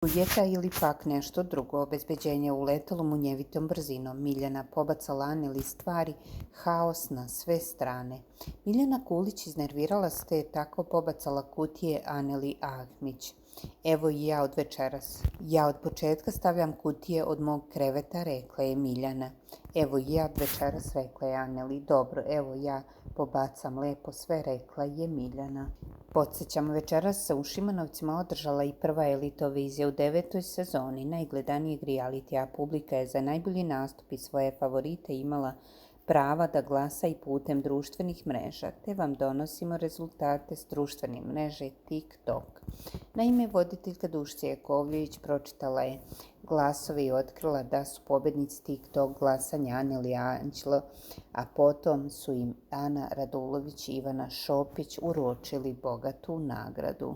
Ujeta ili pak nešto drugo, obezbeđenje uletelo munjevitom brzinom. Miljana pobacala Aneli stvari, haos na sve strane. Miljana Kulić iznervirala se te je tako pobacala kutije Aneli Ahmić. Evo i ja od večeras. Ja od početka stavljam kutije od mog kreveta, rekla je Miljana. Evo i ja od večeras, rekla je Aneli. Dobro, evo ja pobacam lepo sve, rekla je Miljana. Podsjećam, večeras se u Šimanovcima održala i prva Elitovizija u 9. sezoni najgledanijeg realitija. Publika je za najbolji nastup i svoje favorite imala prava da glasa i putem društvenih mreža, te vam donosimo rezultate s društvene mreže TikTok. Naime, voditeljka Dušica Jakovljević pročitala je glasove i otkrila da su pobednici TikTok glasanja Aneli Anđelo, a potom su im Ana Radulović i Ivana Šopić uručili bogatu nagradu.